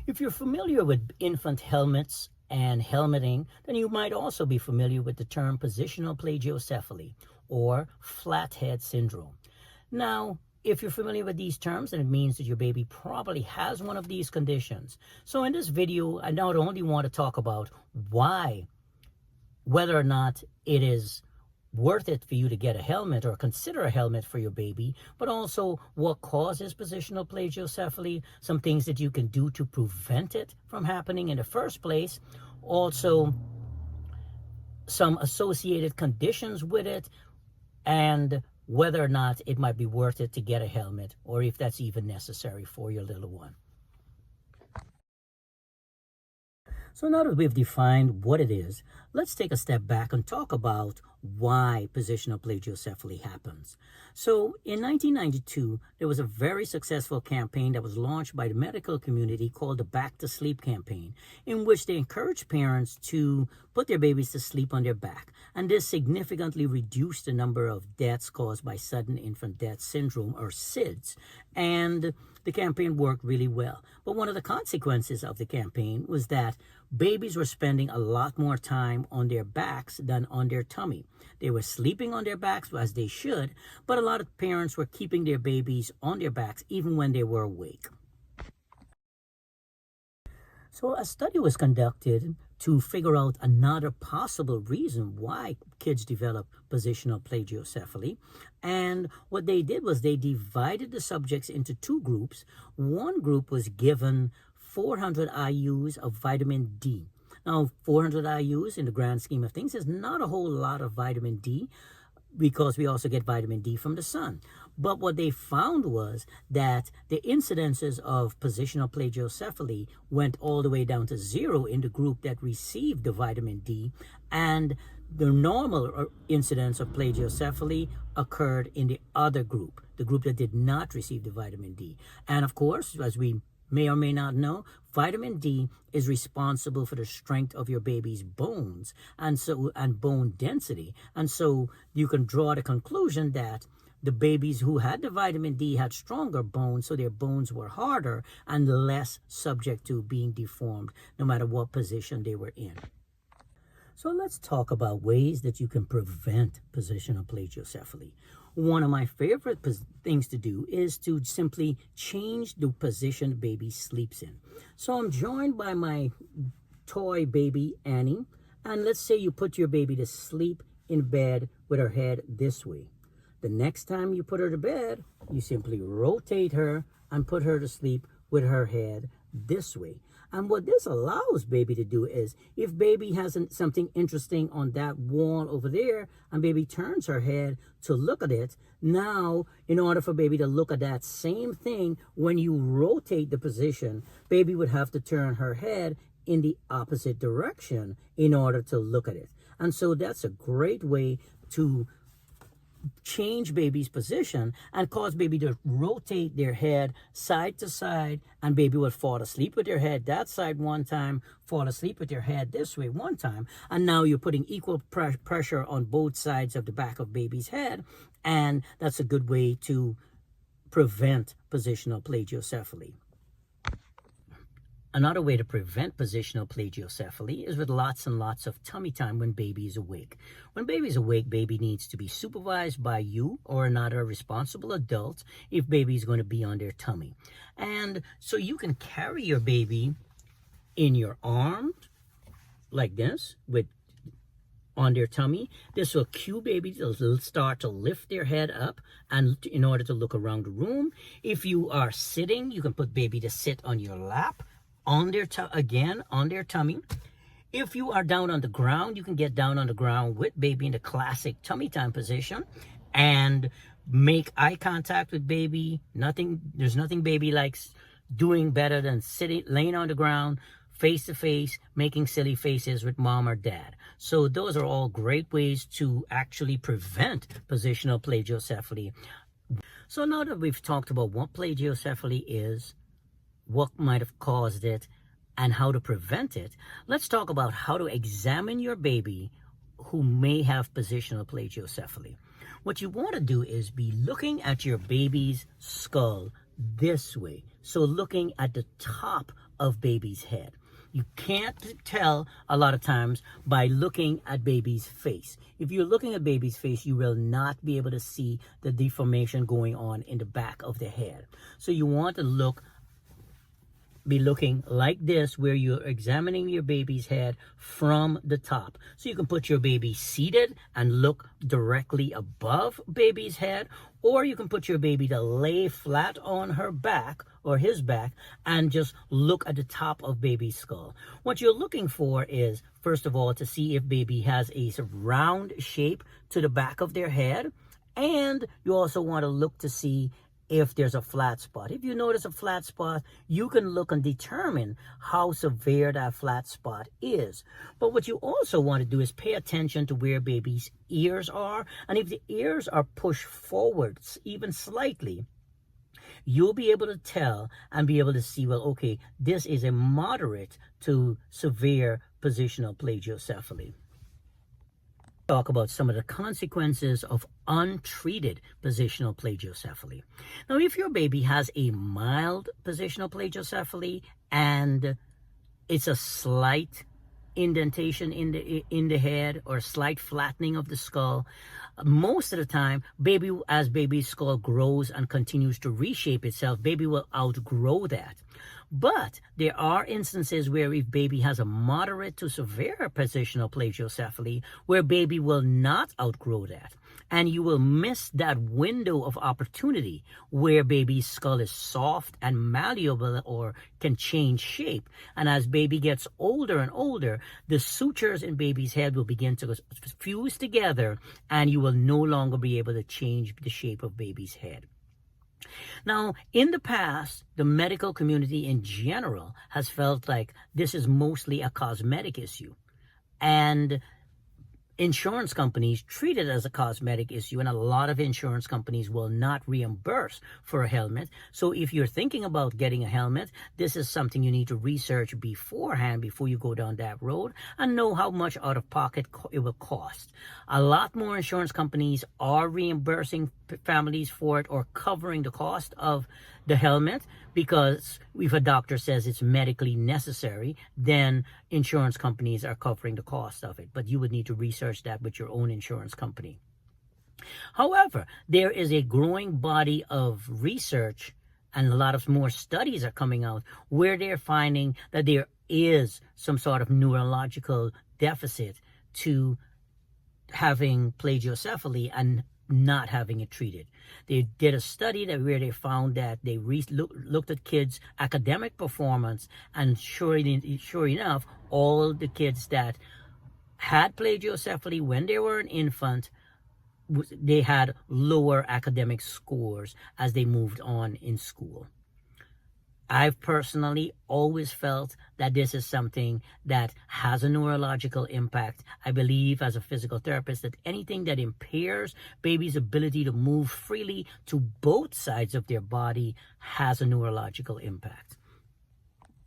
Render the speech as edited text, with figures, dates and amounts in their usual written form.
If you're familiar with infant helmets and helmeting, then you might also be familiar with the term positional plagiocephaly or flathead syndrome. Now, if you're familiar with these terms, then it means that your baby probably has one of these conditions. So in this video, I not only want to talk about whether or not it is worth it for you to get a helmet or consider a helmet for your baby, but also what causes positional plagiocephaly, some things that you can do to prevent it from happening in the first place, also some associated conditions with it, and whether or not it might be worth it to get a helmet or if that's even necessary for your little one. So now that we've defined what it is, let's take a step back and talk about why positional plagiocephaly happens. So in 1992, there was a very successful campaign that was launched by the medical community called the Back to Sleep campaign, in which they encouraged parents to put their babies to sleep on their back. And this significantly reduced the number of deaths caused by sudden infant death syndrome, or SIDS. And the campaign worked really well. But one of the consequences of the campaign was that babies were spending a lot more time on their backs than on their tummy. They were sleeping on their backs, as they should, but a lot of parents were keeping their babies on their backs even when they were awake. So a study was conducted to figure out another possible reason why kids develop positional plagiocephaly. And what they did was they divided the subjects into two groups. One group was given 400 IUs of vitamin D. Now, 400 IUs in the grand scheme of things is not a whole lot of vitamin D, because we also get vitamin D from the sun. But what they found was that the incidences of positional plagiocephaly went all the way down to 0 in the group that received the vitamin D, and the normal incidence of plagiocephaly occurred in the other group, the group that did not receive the vitamin D. And of course, as we may or may not know, vitamin D is responsible for the strength of your baby's bones and bone density. And so you can draw the conclusion that the babies who had the vitamin D had stronger bones, so their bones were harder and less subject to being deformed, no matter what position they were in. So let's talk about ways that you can prevent positional plagiocephaly. One of my favorite things to do is to simply change the position the baby sleeps in. So I'm joined by my toy baby, Annie, and let's say you put your baby to sleep in bed with her head this way. The next time you put her to bed, you simply rotate her and put her to sleep with her head this way. And what this allows baby to do is, if baby has something interesting on that wall over there, and baby turns her head to look at it, now, in order for baby to look at that same thing, when you rotate the position, baby would have to turn her head in the opposite direction in order to look at it. And so that's a great way to change baby's position and cause baby to rotate their head side to side, and baby would fall asleep with their head that side one time, fall asleep with their head this way one time, and now you're putting equal pressure on both sides of the back of baby's head, and that's a good way to prevent positional plagiocephaly. Another way to prevent positional plagiocephaly is with lots and lots of tummy time when baby is awake. When baby is awake, baby needs to be supervised by you or another responsible adult if baby is going to be on their tummy. And so you can carry your baby in your arms like this on their tummy. This will cue baby to start to lift their head up and in order to look around the room. If you are sitting, you can put baby to sit on your lap, on their tummy. If you are down on the ground, you can get down on the ground with baby in the classic tummy time position and make eye contact with baby. There's nothing baby likes doing better than laying on the ground, face to face, making silly faces with mom or dad. So those are all great ways to actually prevent positional plagiocephaly. So now that we've talked about what plagiocephaly is, what might have caused it, and how to prevent it, let's talk about how to examine your baby who may have positional plagiocephaly. What you want to do is be looking at your baby's skull this way. So looking at the top of baby's head. You can't tell a lot of times by looking at baby's face. If you're looking at baby's face, you will not be able to see the deformation going on in the back of the head. So you want to be looking like this, where you're examining your baby's head from the top. So you can put your baby seated and look directly above baby's head, or you can put your baby to lay flat on her back or his back and just look at the top of baby's skull. What you're looking for is, first of all, to see if baby has a sort of round shape to the back of their head, and you also want to look to see if there's a flat spot. If you notice a flat spot, you can look and determine how severe that flat spot is. But what you also want to do is pay attention to where baby's ears are. And if the ears are pushed forward even slightly, you'll be able to tell and be able to see, well, okay, this is a moderate to severe positional plagiocephaly. Talk about some of the consequences of untreated positional plagiocephaly. Now, if your baby has a mild positional plagiocephaly and it's a slight indentation in the head or slight flattening of the skull, most of the time, as baby's skull grows and continues to reshape itself, baby will outgrow that. But there are instances where if baby has a moderate to severe positional plagiocephaly, where baby will not outgrow that. And you will miss that window of opportunity where baby's skull is soft and malleable or can change shape. And as baby gets older and older, the sutures in baby's head will begin to fuse together, and you will no longer be able to change the shape of baby's head. Now, in the past, the medical community in general has felt like this is mostly a cosmetic issue. And insurance companies treat it as a cosmetic issue, and a lot of insurance companies will not reimburse for a helmet. So if you're thinking about getting a helmet, this is something you need to research beforehand before you go down that road and know how much out of pocket it will cost. A lot more insurance companies are reimbursing families for it or covering the cost of the helmet, because if a doctor says it's medically necessary, then insurance companies are covering the cost of it. But you would need to research that with your own insurance company. However, there is a growing body of research, and a lot of more studies are coming out where they're finding that there is some sort of neurological deficit to having plagiocephaly and not having it treated. They did a study where they found that they looked at kids' academic performance, and sure enough, all the kids that had plagiocephaly when they were an infant, they had lower academic scores as they moved on in school. I've personally always felt that this is something that has a neurological impact. I believe as a physical therapist that anything that impairs baby's ability to move freely to both sides of their body has a neurological impact.